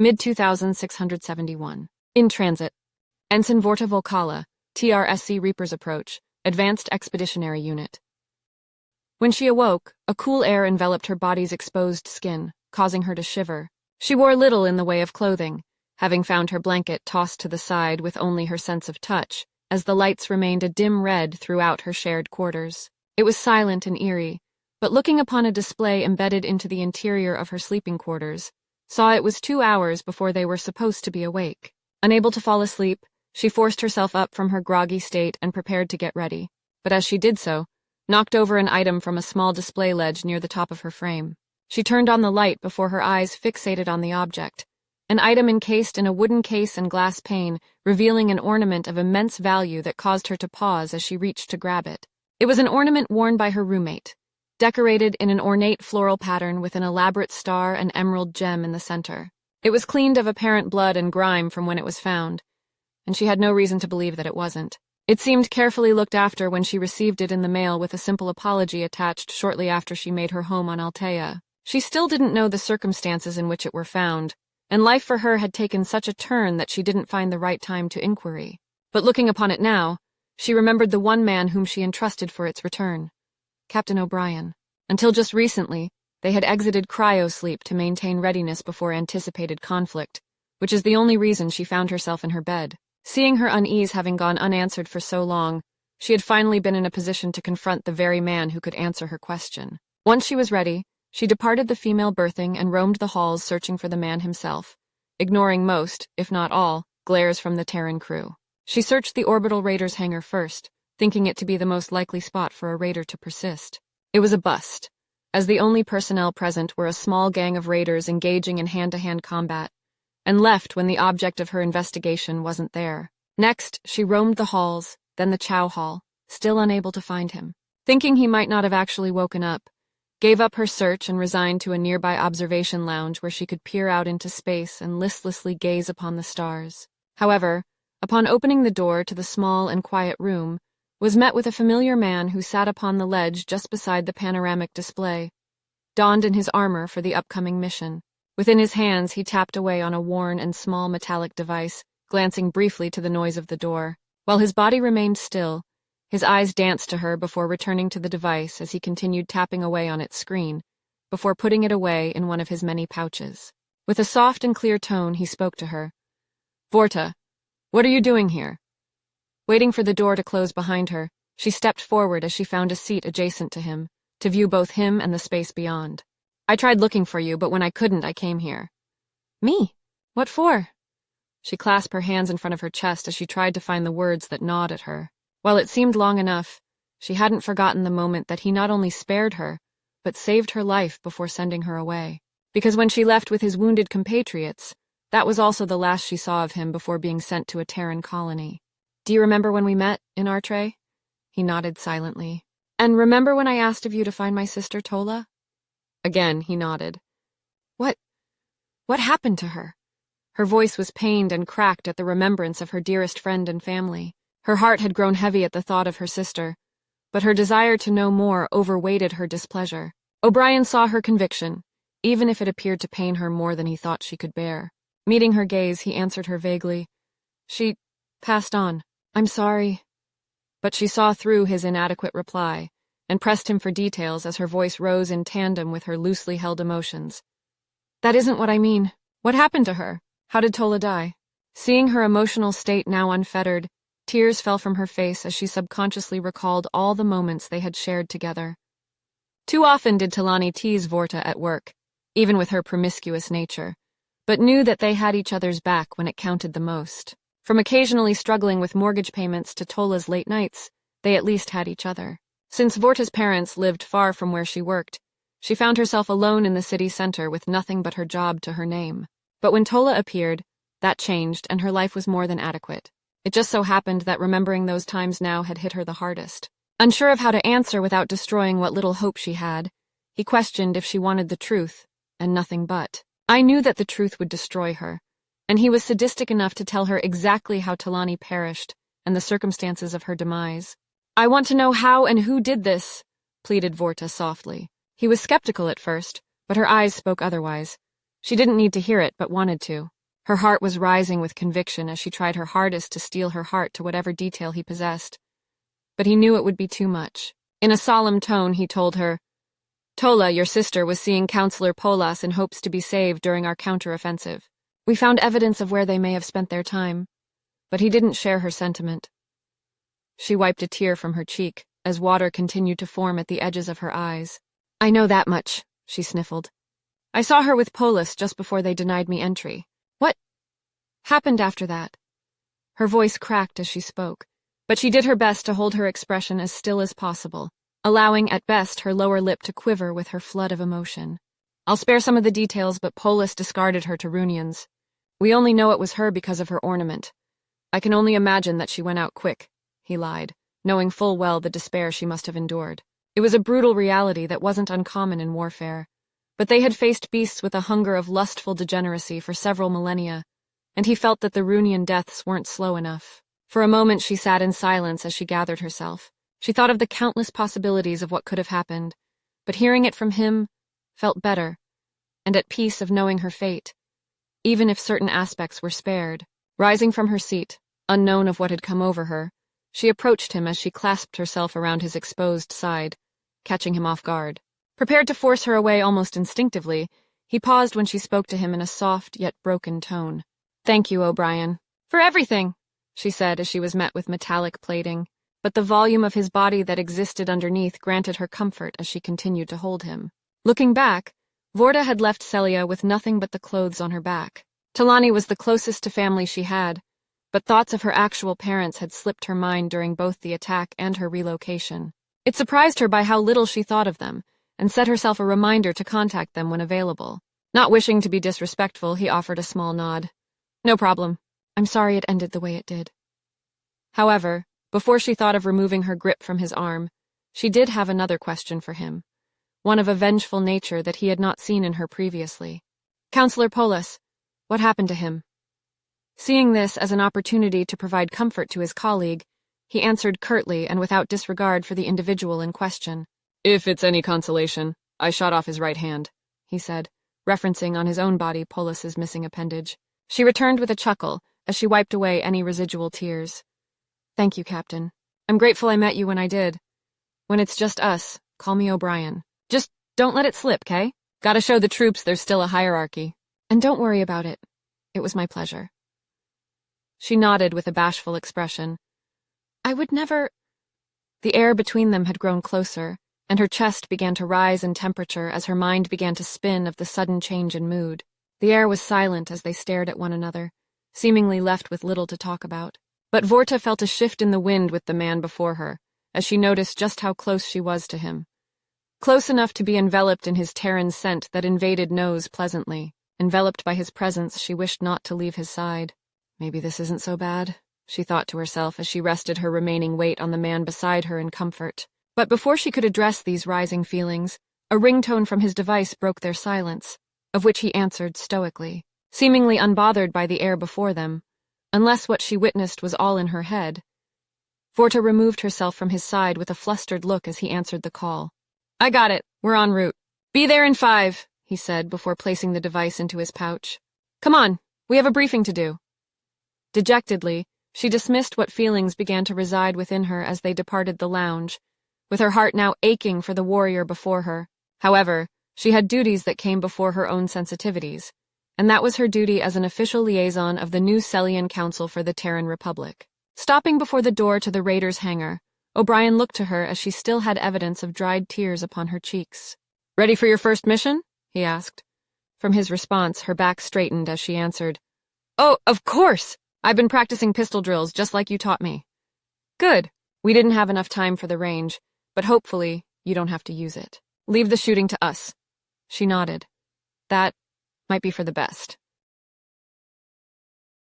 Mid-2671. In transit. Ensign Vorta Volkala, TRSC Reaper's Approach, Advanced Expeditionary Unit. When she awoke, a cool air enveloped her body's exposed skin, causing her to shiver. She wore little in the way of clothing, having found her blanket tossed to the side with only her sense of touch, as the lights remained a dim red throughout her shared quarters. It was silent and eerie, but looking upon a display embedded into the interior of her sleeping quarters, saw it was 2 hours before they were supposed to be awake. Unable to fall asleep, she forced herself up from her groggy state and prepared to get ready, but as she did so, knocked over an item from a small display ledge near the top of her frame. She turned on the light before her eyes fixated on the object, an item encased in a wooden case and glass pane, revealing an ornament of immense value that caused her to pause as she reached to grab it. It was an ornament worn by her roommate, decorated in an ornate floral pattern with an elaborate star and emerald gem in the center. It was cleaned of apparent blood and grime from when it was found, and she had no reason to believe that it wasn't. It seemed carefully looked after when she received it in the mail with a simple apology attached shortly after she made her home on Altea. She still didn't know the circumstances in which it were found, and life for her had taken such a turn that she didn't find the right time to inquiry. But looking upon it now, she remembered the one man whom she entrusted for its return, Captain O'Brien. Until just recently, they had exited cryo-sleep to maintain readiness before anticipated conflict, which is the only reason she found herself in her bed. Seeing her unease having gone unanswered for so long, she had finally been in a position to confront the very man who could answer her question. Once she was ready, she departed the female berthing and roamed the halls searching for the man himself, ignoring most, if not all, glares from the Terran crew. She searched the orbital raider's hangar first, thinking it to be the most likely spot for a raider to persist. It was a bust, as the only personnel present were a small gang of raiders engaging in hand-to-hand combat, and left when the object of her investigation wasn't there. Next, she roamed the halls, then the chow hall, still unable to find him. Thinking he might not have actually woken up, gave up her search and resigned to a nearby observation lounge where she could peer out into space and listlessly gaze upon the stars. However, upon opening the door to the small and quiet room, was met with a familiar man who sat upon the ledge just beside the panoramic display, donned in his armor for the upcoming mission. Within his hands, he tapped away on a worn and small metallic device, glancing briefly to the noise of the door. While his body remained still, his eyes danced to her before returning to the device as he continued tapping away on its screen, before putting it away in one of his many pouches. With a soft and clear tone, he spoke to her. "Vorta, what are you doing here?" Waiting for the door to close behind her, she stepped forward as she found a seat adjacent to him, to view both him and the space beyond. "I tried looking for you, but when I couldn't, I came here." "Me? What for?" She clasped her hands in front of her chest as she tried to find the words that gnawed at her. While it seemed long enough, she hadn't forgotten the moment that he not only spared her, but saved her life before sending her away. Because when she left with his wounded compatriots, that was also the last she saw of him before being sent to a Terran colony. "Do you remember when we met in Artre?" He nodded silently. "And remember when I asked of you to find my sister Tola?" Again, he nodded. What happened to her?" Her voice was pained and cracked at the remembrance of her dearest friend and family. Her heart had grown heavy at the thought of her sister, but her desire to know more overweighted her displeasure. O'Brien saw her conviction, even if it appeared to pain her more than he thought she could bear. Meeting her gaze, he answered her vaguely. "She passed on. I'm sorry." But she saw through his inadequate reply and pressed him for details as her voice rose in tandem with her loosely held emotions. "That isn't what I mean. What happened to her? How did Tola die?" Seeing her emotional state now unfettered, tears fell from her face as she subconsciously recalled all the moments they had shared together. Too often did Talani tease Vorta at work, even with her promiscuous nature, but knew that they had each other's back when it counted the most. From occasionally struggling with mortgage payments to Tola's late nights, they at least had each other. Since Vorta's parents lived far from where she worked, she found herself alone in the city center with nothing but her job to her name. But when Tola appeared, that changed and her life was more than adequate. It just so happened that remembering those times now had hit her the hardest. Unsure of how to answer without destroying what little hope she had, he questioned if she wanted the truth, and nothing but. I knew that the truth would destroy her, and he was sadistic enough to tell her exactly how Talani perished and the circumstances of her demise. "I want to know how and who did this," pleaded Vorta softly. He was skeptical at first, but her eyes spoke otherwise. She didn't need to hear it, but wanted to. Her heart was rising with conviction as she tried her hardest to steel her heart to whatever detail he possessed. But he knew it would be too much. In a solemn tone, he told her, "Tola, your sister, was seeing Counselor Polas in hopes to be saved during our counteroffensive. We found evidence of where they may have spent their time." But he didn't share her sentiment. She wiped a tear from her cheek as water continued to form at the edges of her eyes. "I know that much," she sniffled. "I saw her with Polis just before they denied me entry." "What happened after that?" Her voice cracked as she spoke, but she did her best to hold her expression as still as possible, allowing at best her lower lip to quiver with her flood of emotion. "I'll spare some of the details, but Polis discarded her to Runians. We only know it was her because of her ornament. I can only imagine that she went out quick," he lied, knowing full well the despair she must have endured. It was a brutal reality that wasn't uncommon in warfare, but they had faced beasts with a hunger of lustful degeneracy for several millennia, and he felt that the Runian deaths weren't slow enough. For a moment she sat in silence as she gathered herself. She thought of the countless possibilities of what could have happened, but hearing it from him felt better, and at peace of knowing her fate, even if certain aspects were spared. Rising from her seat, unknown of what had come over her, she approached him as she clasped herself around his exposed side, catching him off guard. Prepared to force her away almost instinctively, he paused when she spoke to him in a soft yet broken tone. "Thank you, O'Brien, for everything," she said as she was met with metallic plating, but the volume of his body that existed underneath granted her comfort as she continued to hold him. Looking back, Vorta had left Celia with nothing but the clothes on her back. Talani was the closest to family she had, but thoughts of her actual parents had slipped her mind during both the attack and her relocation. It surprised her by how little she thought of them, and set herself a reminder to contact them when available. Not wishing to be disrespectful, he offered a small nod. "No problem. I'm sorry it ended the way it did." However, before she thought of removing her grip from his arm, she did have another question for him, one of a vengeful nature that he had not seen in her previously. "Counselor Polis, what happened to him?" Seeing this as an opportunity to provide comfort to his colleague, he answered curtly and without disregard for the individual in question. "If it's any consolation, I shot off his right hand," he said, referencing on his own body Polis's missing appendage. She returned with a chuckle as she wiped away any residual tears. "Thank you, Captain. I'm grateful I met you when I did. When it's just us, call me O'Brien. Just don't let it slip, 'kay? Gotta show the troops there's still a hierarchy. And don't worry about it. It was my pleasure." She nodded with a bashful expression. "I would never—" The air between them had grown closer, and her chest began to rise in temperature as her mind began to spin of the sudden change in mood. The air was silent as they stared at one another, seemingly left with little to talk about. But Vorta felt a shift in the wind with the man before her, as she noticed just how close she was to him. Close enough to be enveloped in his Terran scent that invaded nose pleasantly. Enveloped by his presence, she wished not to leave his side. "Maybe this isn't so bad," she thought to herself as she rested her remaining weight on the man beside her in comfort. But before she could address these rising feelings, a ringtone from his device broke their silence, of which he answered stoically, seemingly unbothered by the air before them, unless what she witnessed was all in her head. Vorta removed herself from his side with a flustered look as he answered the call. "I got it. We're en route. Be there in 5, he said before placing the device into his pouch. "Come on, we have a briefing to do." Dejectedly, she dismissed what feelings began to reside within her as they departed the lounge, with her heart now aching for the warrior before her. However, she had duties that came before her own sensitivities, and that was her duty as an official liaison of the new Celian Council for the Terran Republic. Stopping before the door to the Raiders' hangar, O'Brien looked to her as she still had evidence of dried tears upon her cheeks. "Ready for your first mission?" he asked. From his response, her back straightened as she answered, "Oh, of course! I've been practicing pistol drills just like you taught me." "Good. We didn't have enough time for the range, but hopefully you don't have to use it. Leave the shooting to us." She nodded. That might be for the best.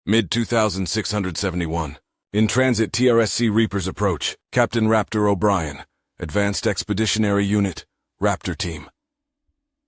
Mid-2671. In transit TRSC Reapers approach. Captain Raptor O'Brien. Advanced Expeditionary Unit. Raptor Team.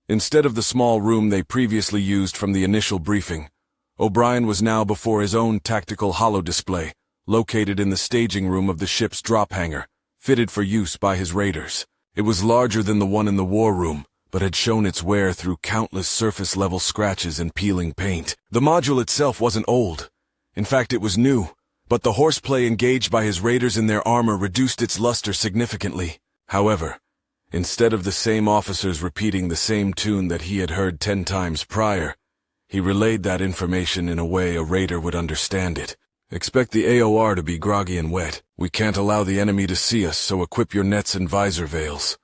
Instead of the small room they previously used from the initial briefing, O'Brien was now before his own tactical holo-display, located in the staging room of the ship's drop hangar, fitted for use by his raiders. It was larger than the one in the war room, but had shown its wear through countless surface-level scratches and peeling paint. The module itself wasn't old. In fact, it was new, but the horseplay engaged by his raiders in their armor reduced its luster significantly. However, instead of the same officers repeating the same tune that he had heard 10 times prior, he relayed that information in a way a raider would understand it. Expect the AOR to be groggy and wet. We can't allow the enemy to see us, so equip your nets and visor veils,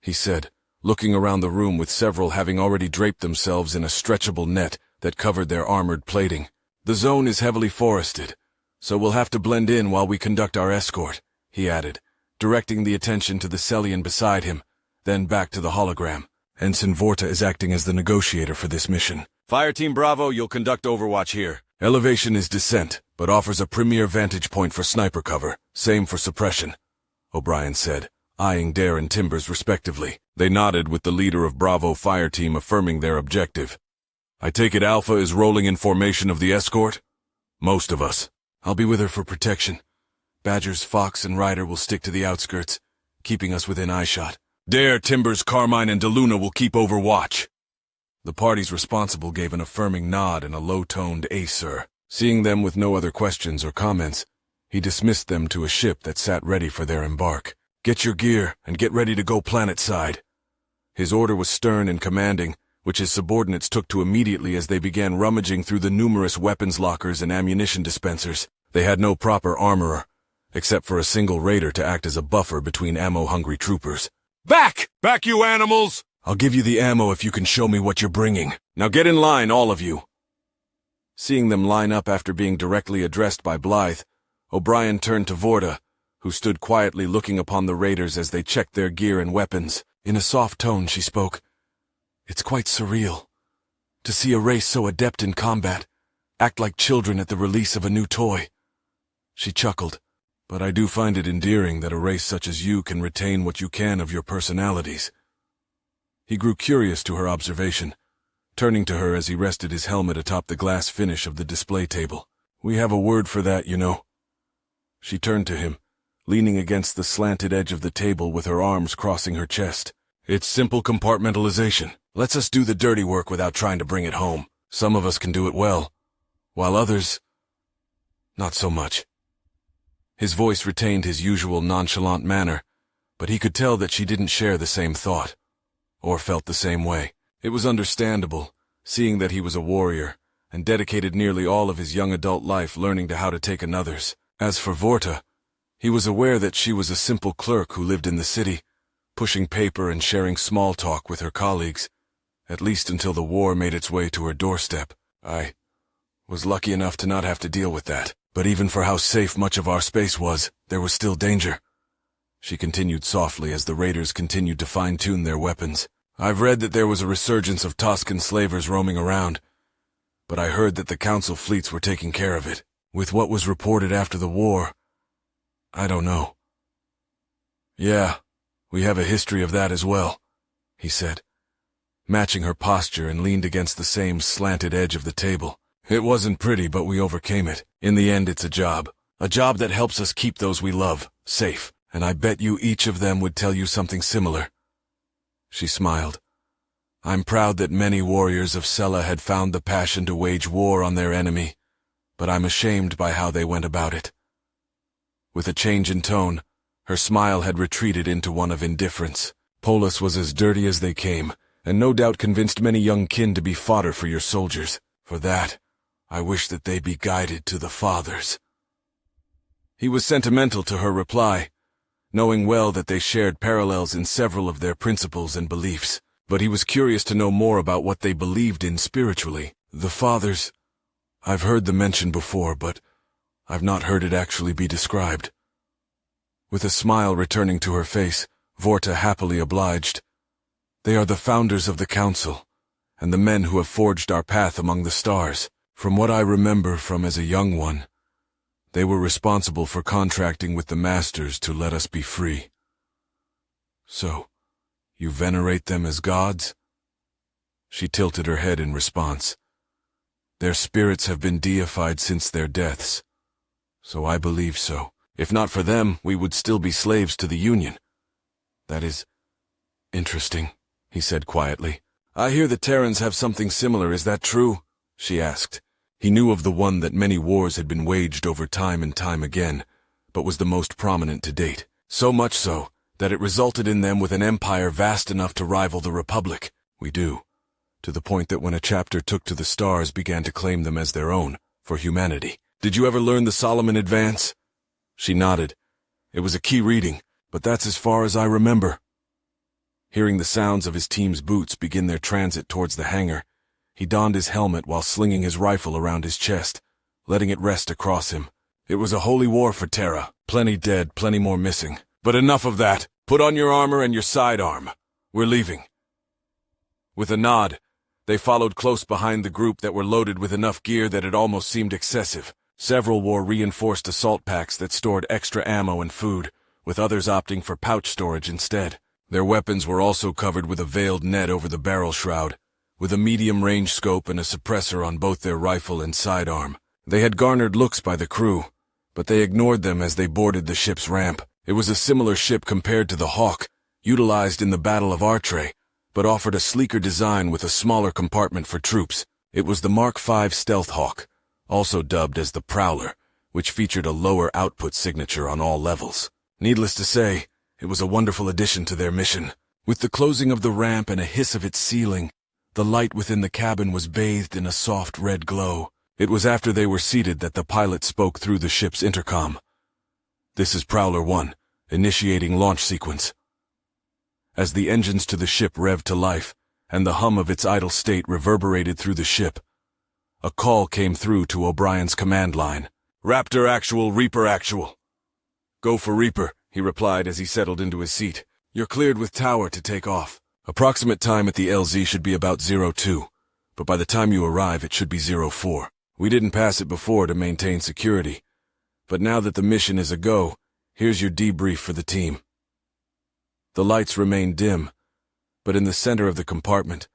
he said, looking around the room with several having already draped themselves in a stretchable net that covered their armored plating. The zone is heavily forested, so we'll have to blend in while we conduct our escort, he added, directing the attention to the Celian beside him, then back to the hologram. Ensign Vorta is acting as the negotiator for this mission. Fire Team Bravo, you'll conduct overwatch here. Elevation is descent, but offers a premier vantage point for sniper cover. Same for suppression, O'Brien said, eyeing Dare and Timbers respectively. They nodded with the leader of Bravo Fire Team affirming their objective. I take it Alpha is rolling in formation of the escort? Most of us. I'll be with her for protection. Badgers, Fox, and Ryder will stick to the outskirts, keeping us within eyeshot. Dare, Timbers, Carmine, and DeLuna will keep overwatch. The parties responsible gave an affirming nod and a low-toned "Aye, sir." Seeing them with no other questions or comments, he dismissed them to a ship that sat ready for their embark. Get your gear and get ready to go planet-side. His order was stern and commanding, which his subordinates took to immediately as they began rummaging through the numerous weapons lockers and ammunition dispensers. They had no proper armorer, except for a single raider to act as a buffer between ammo-hungry troopers. Back! Back, you animals! I'll give you the ammo if you can show me what you're bringing. Now get in line, all of you. Seeing them line up after being directly addressed by Blythe, O'Brien turned to Vorta, who stood quietly looking upon the raiders as they checked their gear and weapons. In a soft tone, she spoke. It's quite surreal to see a race so adept in combat act like children at the release of a new toy. She chuckled. But I do find it endearing that a race such as you can retain what you can of your personalities. He grew curious to her observation, turning to her as he rested his helmet atop the glass finish of the display table. We have a word for that, you know. She turned to him, leaning against the slanted edge of the table with her arms crossing her chest. It's simple compartmentalization. Lets us do the dirty work without trying to bring it home. Some of us can do it well, while others, not so much. His voice retained his usual nonchalant manner, but he could tell that she didn't share the same thought, or felt the same way. It was understandable, seeing that he was a warrior, and dedicated nearly all of his young adult life learning to how to take another's. As for Vorta, he was aware that she was a simple clerk who lived in the city, pushing paper and sharing small talk with her colleagues, at least until the war made its way to her doorstep. I was lucky enough to not have to deal with that. But even for how safe much of our space was, there was still danger. She continued softly as the raiders continued to fine-tune their weapons. I've read that there was a resurgence of Toscan slavers roaming around, but I heard that the council fleets were taking care of it. With what was reported after the war, I don't know. Yeah, we have a history of that as well, he said, matching her posture and leaned against the same slanted edge of the table. It wasn't pretty, but we overcame it. In the end, it's a job that helps us keep those we love safe, and I bet you each of them would tell you something similar. She smiled. I'm proud that many warriors of Sela had found the passion to wage war on their enemy, but I'm ashamed by how they went about it. With a change in tone, her smile had retreated into one of indifference. Polis was as dirty as they came, and no doubt convinced many young kin to be fodder for your soldiers. For that, I wish that they be guided to the fathers. He was sentimental to her reply, knowing well that they shared parallels in several of their principles and beliefs, but he was curious to know more about what they believed in spiritually. The fathers, I've heard them mentioned before, but I've not heard it actually be described. With a smile returning to her face, Vorta happily obliged. They are the founders of the council, and the men who have forged our path among the stars. From what I remember from as a young one, they were responsible for contracting with the masters to let us be free. So, you venerate them as gods? She tilted her head in response. Their spirits have been deified since their deaths, so I believe so. If not for them, we would still be slaves to the Union. That is interesting, he said quietly. I hear the Terrans have something similar, is that true? She asked. He knew of the one that many wars had been waged over time and time again, but was the most prominent to date. So much so, that it resulted in them with an empire vast enough to rival the Republic. We do. To the point that when a chapter took to the stars began to claim them as their own, for humanity. Did you ever learn the Solomon Advance? She nodded. It was a key reading, but that's as far as I remember. Hearing the sounds of his team's boots begin their transit towards the hangar, he donned his helmet while slinging his rifle around his chest, letting it rest across him. It was a holy war for Terra. Plenty dead, plenty more missing. But enough of that. Put on your armor and your sidearm. We're leaving. With a nod, they followed close behind the group that were loaded with enough gear that it almost seemed excessive. Several wore reinforced assault packs that stored extra ammo and food, with others opting for pouch storage instead. Their weapons were also covered with a veiled net over the barrel shroud, with a medium-range scope and a suppressor on both their rifle and sidearm. They had garnered looks by the crew, but they ignored them as they boarded the ship's ramp. It was a similar ship compared to the Hawk, utilized in the Battle of Artre, but offered a sleeker design with a smaller compartment for troops. It was the Mark V Stealth Hawk, also dubbed as the Prowler, which featured a lower output signature on all levels. Needless to say, it was a wonderful addition to their mission. With the closing of the ramp and a hiss of its sealing, the light within the cabin was bathed in a soft red glow. It was after they were seated that the pilot spoke through the ship's intercom. This is Prowler 1, initiating launch sequence. As the engines to the ship revved to life, and the hum of its idle state reverberated through the ship, a call came through to O'Brien's command line. Raptor actual, Reaper actual. Go for Reaper, he replied as he settled into his seat. You're cleared with tower to take off. Approximate time at the LZ should be about 02, but by the time you arrive it should be 04. We didn't pass it before to maintain security, but now that the mission is a go, here's your debrief for the team. The lights remained dim, but in the center of the compartment,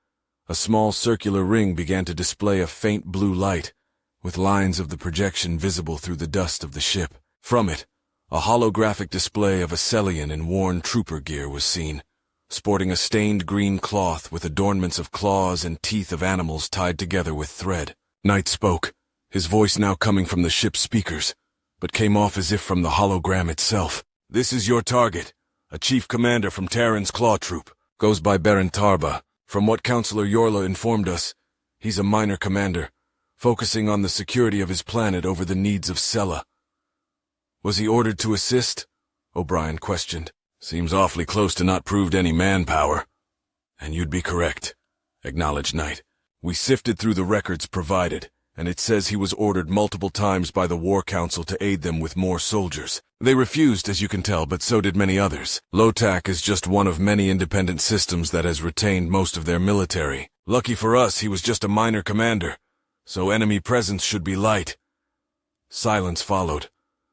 a small circular ring began to display a faint blue light, with lines of the projection visible through the dust of the ship. From it, a holographic display of a Celian in worn trooper gear was seen, sporting a stained green cloth with adornments of claws and teeth of animals tied together with thread. Knight spoke, his voice now coming from the ship's speakers, but came off as if from the hologram itself. This is your target, a chief commander from Terran's Claw Troop. Goes by Baron Tarba. From what Counselor Yorla informed us, he's a minor commander, focusing on the security of his planet over the needs of Sela. Was he ordered to assist? O'Brien questioned. Seems awfully close to not proved any manpower. And you'd be correct, acknowledged Knight. We sifted through the records provided, and it says he was ordered multiple times by the War Council to aid them with more soldiers. They refused, as you can tell, but so did many others. Lotak is just one of many independent systems that has retained most of their military. Lucky for us, he was just a minor commander, so enemy presence should be light. Silence followed,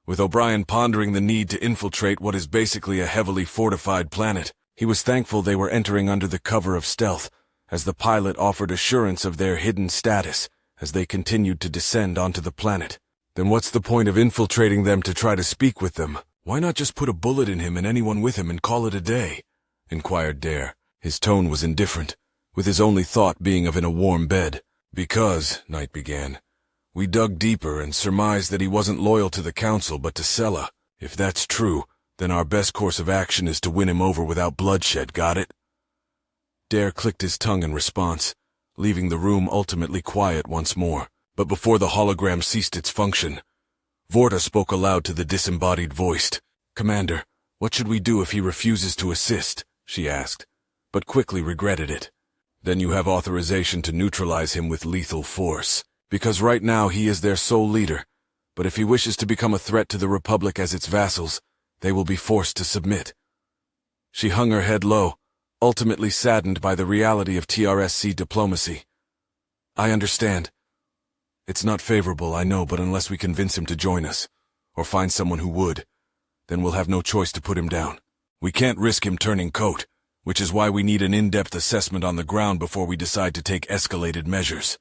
with O'Brien pondering the need to infiltrate what is basically a heavily fortified planet. He was thankful they were entering under the cover of stealth, as the pilot offered assurance of their hidden status as they continued to descend onto the planet. Then what's the point of infiltrating them to try to speak with them? Why not just put a bullet in him and anyone with him and call it a day? Inquired Dare. His tone was indifferent, with his only thought being of in a warm bed. Because, Knight began, we dug deeper and surmised that he wasn't loyal to the Council but to Sela. If that's true, then our best course of action is to win him over without bloodshed, got it? Dare clicked his tongue in response, leaving the room ultimately quiet once more. But before the hologram ceased its function, Vorta spoke aloud to the disembodied voice. Commander, what should we do if he refuses to assist? She asked, but quickly regretted it. Then you have authorization to neutralize him with lethal force, because right now he is their sole leader, but if he wishes to become a threat to the Republic as its vassals, they will be forced to submit. She hung her head low, ultimately saddened by the reality of TRSC diplomacy. I understand. It's not favorable, I know, but unless we convince him to join us, or find someone who would, then we'll have no choice to put him down. We can't risk him turning coat, which is why we need an in-depth assessment on the ground before we decide to take escalated measures.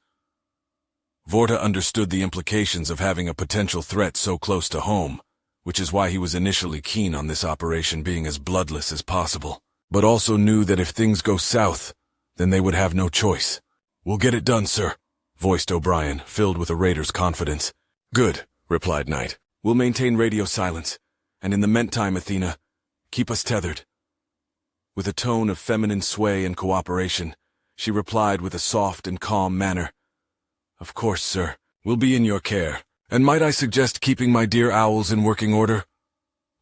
Vorta understood the implications of having a potential threat so close to home, which is why he was initially keen on this operation being as bloodless as possible, but also knew that if things go south, then they would have no choice. "We'll get it done, sir," voiced O'Brien, filled with a raider's confidence. "Good," replied Knight. "We'll maintain radio silence, and in the meantime, Athena, keep us tethered." With a tone of feminine sway and cooperation, she replied with a soft and calm manner. "Of course, sir. We'll be in your care. And might I suggest keeping my dear owls in working order?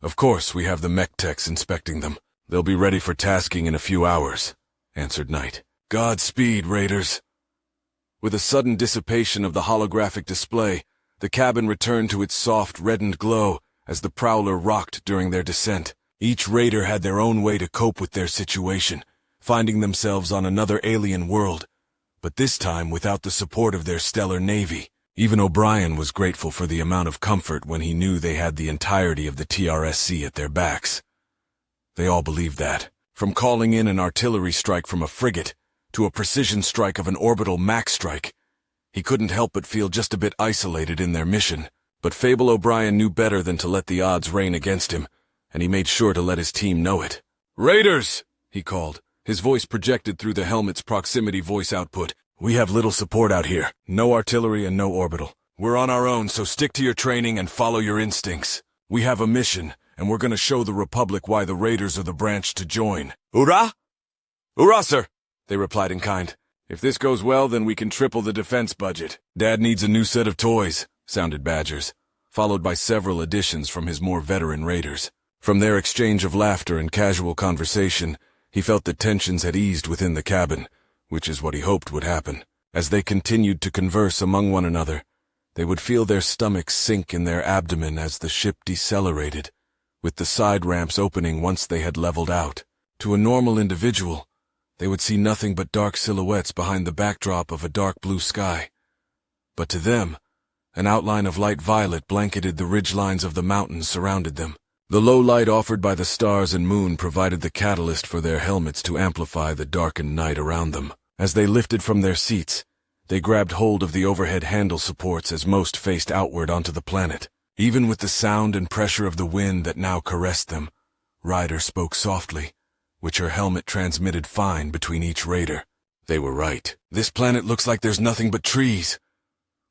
Of course, we have the mech techs inspecting them. They'll be ready for tasking in a few hours," answered Knight. "Godspeed, raiders." With a sudden dissipation of the holographic display, the cabin returned to its soft, reddened glow as the prowler rocked during their descent. Each raider had their own way to cope with their situation, finding themselves on another alien world, but this time without the support of their stellar navy. Even O'Brien was grateful for the amount of comfort when he knew they had the entirety of the TRSC at their backs. They all believed that. From calling in an artillery strike from a frigate to a precision strike of an orbital Mac strike, he couldn't help but feel just a bit isolated in their mission. But Fable O'Brien knew better than to let the odds rain against him, and he made sure to let his team know it. "Raiders!" he called, his voice projected through the helmet's proximity voice output. "We have little support out here. No artillery and no orbital. We're on our own, so stick to your training and follow your instincts. We have a mission, and we're gonna show the Republic why the Raiders are the branch to join." "Hoorah!" "Hoorah, sir!" they replied in kind. "If this goes well, then we can triple the defense budget." "Dad needs a new set of toys," sounded Badger's, followed by several additions from his more veteran raiders. From their exchange of laughter and casual conversation, he felt that tensions had eased within the cabin, which is what he hoped would happen. As they continued to converse among one another, they would feel their stomachs sink in their abdomen as the ship decelerated, with the side ramps opening once they had leveled out. To a normal individual, they would see nothing but dark silhouettes behind the backdrop of a dark blue sky. But to them, an outline of light violet blanketed the ridgelines of the mountains surrounded them. The low light offered by the stars and moon provided the catalyst for their helmets to amplify the darkened night around them. As they lifted from their seats, they grabbed hold of the overhead handle supports as most faced outward onto the planet. Even with the sound and pressure of the wind that now caressed them, Ryder spoke softly, which her helmet transmitted fine between each raider. They were right. "This planet looks like there's nothing but trees.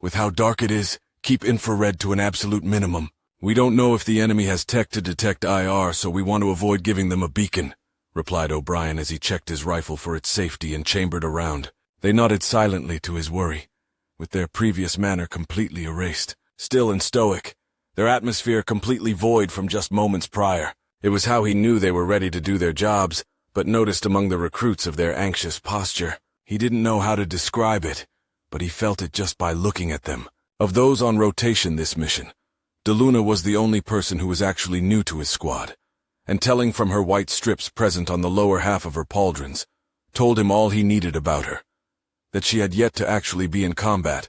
With how dark it is, keep infrared to an absolute minimum. We don't know if the enemy has tech to detect IR, so we want to avoid giving them a beacon," replied O'Brien as he checked his rifle for its safety and chambered around. They nodded silently to his worry, with their previous manner completely erased. Still and stoic, their atmosphere completely void from just moments prior. It was how he knew they were ready to do their jobs, but noticed among the recruits of their anxious posture. He didn't know how to describe it, but he felt it just by looking at them. Of those on rotation this mission, DeLuna was the only person who was actually new to his squad, and telling from her white strips present on the lower half of her pauldrons, told him all he needed about her, that she had yet to actually be in combat,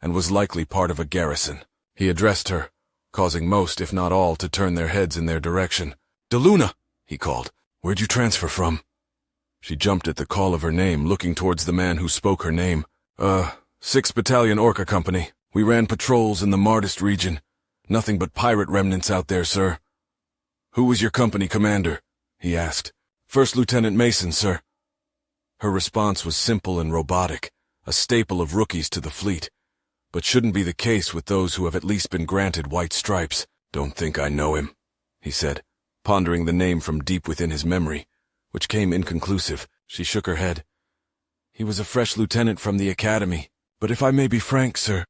and was likely part of a garrison. He addressed her, causing most, if not all, to turn their heads in their direction. "DeLuna!" he called. "Where'd you transfer from?" She jumped at the call of her name, looking towards the man who spoke her name. 6th Battalion Orca Company. We ran patrols in the Mardist region. Nothing but pirate remnants out there, sir." "Who was your company commander?" he asked. "First Lieutenant Mason, sir." Her response was simple and robotic, a staple of rookies to the fleet, but shouldn't be the case with those who have at least been granted white stripes. "Don't think I know him," he said, pondering the name from deep within his memory, which came inconclusive. She shook her head. "He was a fresh lieutenant from the academy, but if I may be frank, sir."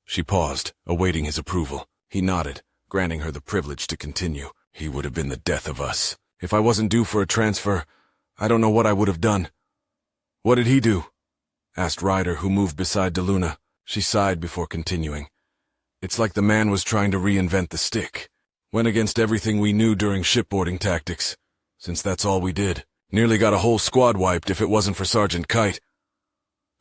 She paused, awaiting his approval. He nodded, granting her the privilege to continue. "He would have been the death of us. If I wasn't due for a transfer, I don't know what I would have done." "What did he do?" asked Ryder, who moved beside DeLuna. She sighed before continuing. "It's like the man was trying to reinvent the stick. Went against everything we knew during shipboarding tactics, since that's all we did. Nearly got a whole squad wiped if it wasn't for Sergeant Kite."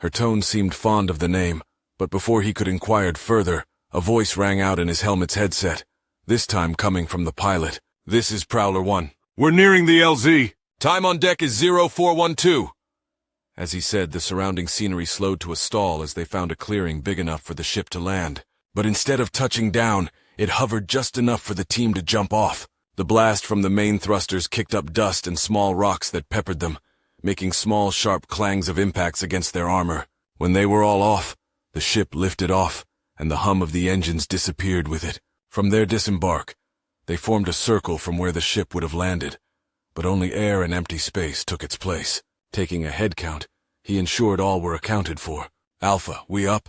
Her tone seemed fond of the name, but before he could inquire further, a voice rang out in his helmet's headset, this time coming from the pilot. "This is Prowler 1. We're nearing the LZ. Time on deck is 0412. As he said, the surrounding scenery slowed to a stall as they found a clearing big enough for the ship to land. But instead of touching down, it hovered just enough for the team to jump off. The blast from the main thrusters kicked up dust and small rocks that peppered them, making small, sharp clangs of impacts against their armor. When they were all off, the ship lifted off, and the hum of the engines disappeared with it. From their disembark, they formed a circle from where the ship would have landed, but only air and empty space took its place. Taking a head count, he ensured all were accounted for. "Alpha, we up?"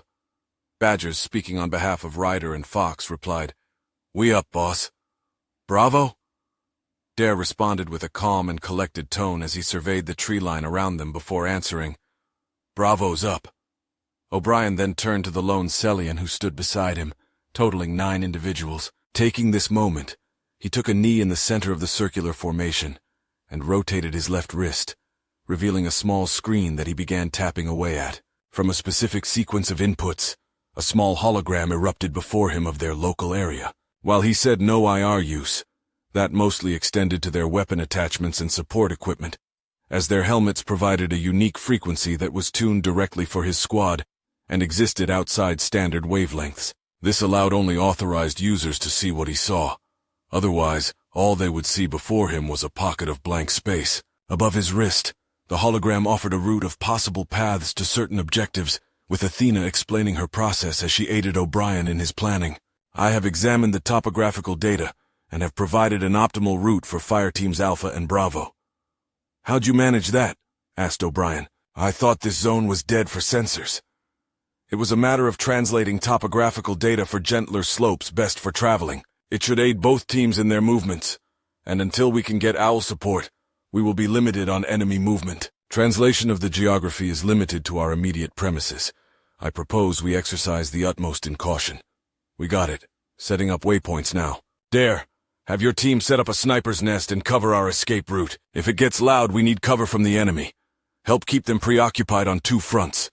Badgers, speaking on behalf of Ryder and Fox, replied, "We up, boss." "Bravo?" Dare responded with a calm and collected tone as he surveyed the tree line around them before answering, "Bravo's up." O'Brien then turned to the lone Celian who stood beside him, totaling 9 individuals. Taking this moment, he took a knee in the center of the circular formation and rotated his left wrist, revealing a small screen that he began tapping away at. From a specific sequence of inputs, a small hologram erupted before him of their local area. While he said no IR use, that mostly extended to their weapon attachments and support equipment, as their helmets provided a unique frequency that was tuned directly for his squad and existed outside standard wavelengths. This allowed only authorized users to see what he saw. Otherwise, all they would see before him was a pocket of blank space. Above his wrist, the hologram offered a route of possible paths to certain objectives, with Athena explaining her process as she aided O'Brien in his planning. "I have examined the topographical data and have provided an optimal route for Fireteams Alpha and Bravo." "How'd you manage that?" asked O'Brien. "I thought this zone was dead for sensors." "It was a matter of translating topographical data for gentler slopes best for traveling. It should aid both teams in their movements, and until we can get OWL support, we will be limited on enemy movement. Translation of the geography is limited to our immediate premises. I propose we exercise the utmost in caution." "We got it. Setting up waypoints now. Dare, have your team set up a sniper's nest and cover our escape route. If it gets loud, we need cover from the enemy. Help keep them preoccupied on 2 fronts.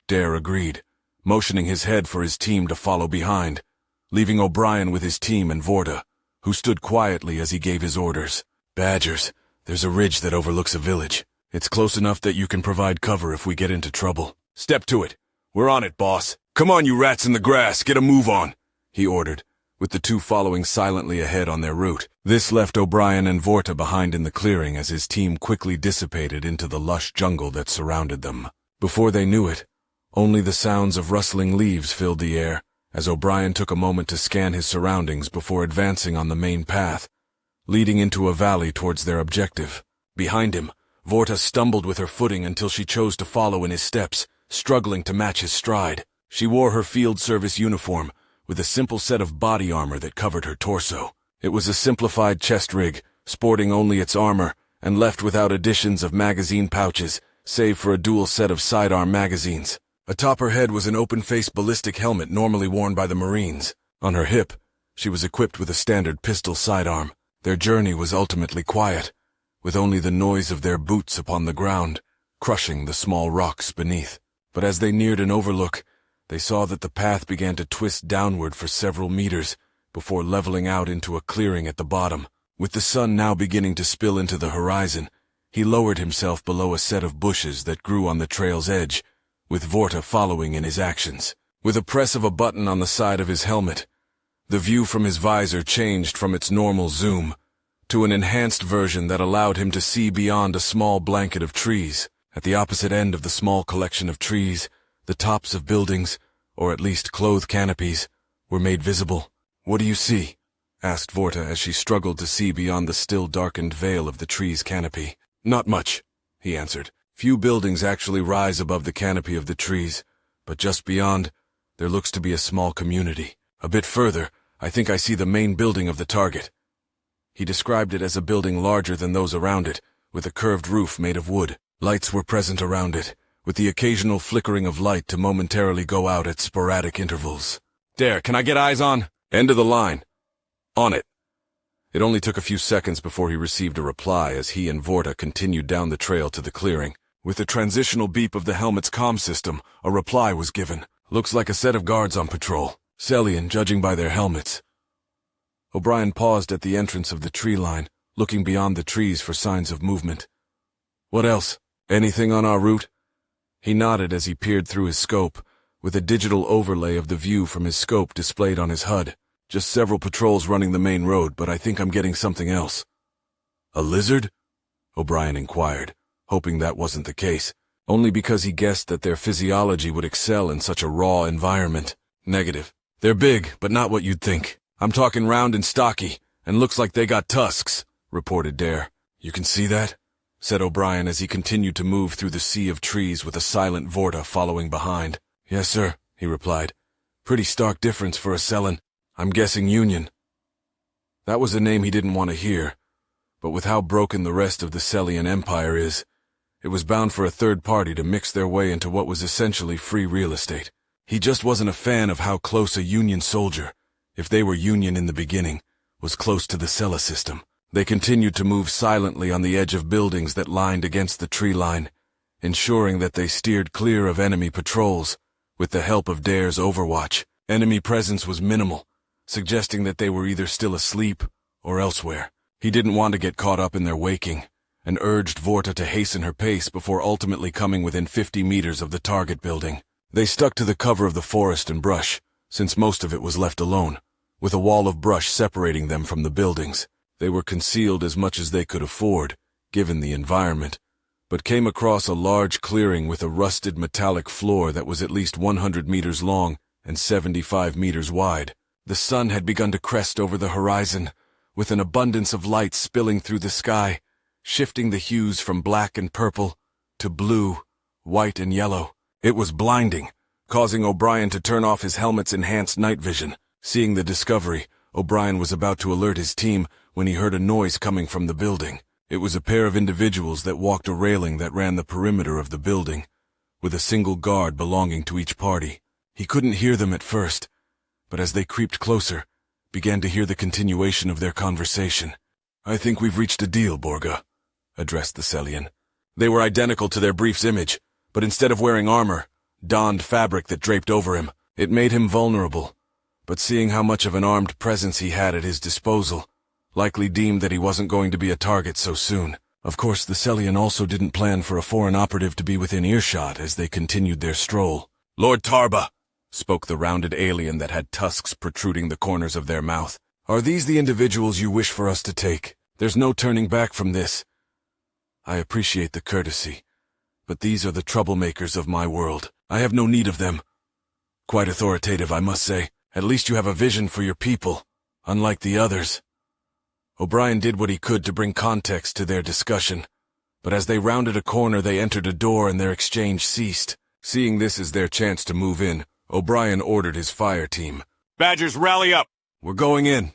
Dare agreed, motioning his head for his team to follow behind, leaving O'Brien with his team and Vorta, who stood quietly as he gave his orders. "Badgers, there's a ridge that overlooks a village. It's close enough that you can provide cover if we get into trouble." "Step to it. We're on it, boss. Come on, you rats in the grass, get a move on," he ordered, with the 2 following silently ahead on their route. This left O'Brien and Vorta behind in the clearing as his team quickly dissipated into the lush jungle that surrounded them. Before they knew it, only the sounds of rustling leaves filled the air, as O'Brien took a moment to scan his surroundings before advancing on the main path, leading into a valley towards their objective. Behind him, Vorta stumbled with her footing until she chose to follow in his steps, struggling to match his stride. She wore her field service uniform, with a simple set of body armor that covered her torso. It was a simplified chest rig, sporting only its armor, and left without additions of magazine pouches, save for a dual set of sidearm magazines. Atop her head was an open-face ballistic helmet normally worn by the Marines. On her hip, she was equipped with a standard pistol sidearm. Their journey was ultimately quiet, with only the noise of their boots upon the ground, crushing the small rocks beneath. But as they neared an overlook, they saw that the path began to twist downward for several meters, before leveling out into a clearing at the bottom. With the sun now beginning to spill into the horizon, he lowered himself below a set of bushes that grew on the trail's edge, with Vorta following in his actions. With a press of a button on the side of his helmet, the view from his visor changed from its normal zoom to an enhanced version that allowed him to see beyond a small blanket of trees. At the opposite end of the small collection of trees, the tops of buildings, or at least cloth canopies, were made visible. "What do you see?" asked Vorta as she struggled to see beyond the still darkened veil of the tree's canopy. "Not much," he answered. "Few buildings actually rise above the canopy of the trees, but just beyond, there looks to be a small community. A bit further, I think I see the main building of the target." He described it as a building larger than those around it, with a curved roof made of wood. Lights were present around it, with the occasional flickering of light to momentarily go out at sporadic intervals. "Dare, can I get eyes on?" "End of the line. On it." It only took a few seconds before he received a reply as he and Vorta continued down the trail to the clearing. With the transitional beep of the helmet's comm system, a reply was given. "Looks like a set of guards on patrol. Celian, judging by their helmets." O'Brien paused at the entrance of the tree line, looking beyond the trees for signs of movement. "What else? Anything on our route?" He nodded as he peered through his scope, with a digital overlay of the view from his scope displayed on his HUD. "Just several patrols running the main road, but I think I'm getting something else." "A lizard?" O'Brien inquired, hoping that wasn't the case, only because he guessed that their physiology would excel in such a raw environment. Negative. They're big, but not what you'd think. I'm talking round and stocky, and looks like they got tusks, reported Dare. You can see that? Said O'Brien as he continued to move through the sea of trees with a silent Vorta following behind. Yes, sir, he replied. Pretty stark difference for a Cellin. I'm guessing Union. That was a name he didn't want to hear, but with how broken the rest of the Cellian Empire is, it was bound for a third party to mix their way into what was essentially free real estate. He just wasn't a fan of how close a Union soldier, if they were Union in the beginning, was close to the Cella system. They continued to move silently on the edge of buildings that lined against the tree line, ensuring that they steered clear of enemy patrols. With the help of Dare's overwatch, enemy presence was minimal, suggesting that they were either still asleep or elsewhere. He didn't want to get caught up in their waking, and urged Vorta to hasten her pace before ultimately coming within 50 meters of the target building. They stuck to the cover of the forest and brush, since most of it was left alone, with a wall of brush separating them from the buildings. They were concealed as much as they could afford, given the environment, but came across a large clearing with a rusted metallic floor that was at least 100 meters long and 75 meters wide. The sun had begun to crest over the horizon, with an abundance of light spilling through the sky, shifting the hues from black and purple to blue, white, and yellow. It was blinding, causing O'Brien to turn off his helmet's enhanced night vision. Seeing the discovery, O'Brien was about to alert his team when he heard a noise coming from the building. It was a pair of individuals that walked a railing that ran the perimeter of the building, with a single guard belonging to each party. He couldn't hear them at first, but as they creeped closer, began to hear the continuation of their conversation. I think we've reached a deal, Borga, addressed the Cellian. They were identical to their brief's image, but instead of wearing armor, donned fabric that draped over him. It made him vulnerable, but seeing how much of an armed presence he had at his disposal, likely deemed that he wasn't going to be a target so soon. Of course, the Cellian also didn't plan for a foreign operative to be within earshot as they continued their stroll. Lord Tarba, spoke the rounded alien that had tusks protruding the corners of their mouth. Are these the individuals you wish for us to take? There's no turning back from this. I appreciate the courtesy, but these are the troublemakers of my world. I have no need of them. Quite authoritative, I must say. At least you have a vision for your people, unlike the others. O'Brien did what he could to bring context to their discussion, but as they rounded a corner they entered a door and their exchange ceased. Seeing this as their chance to move in, O'Brien ordered his fire team. Badgers, rally up! We're going in.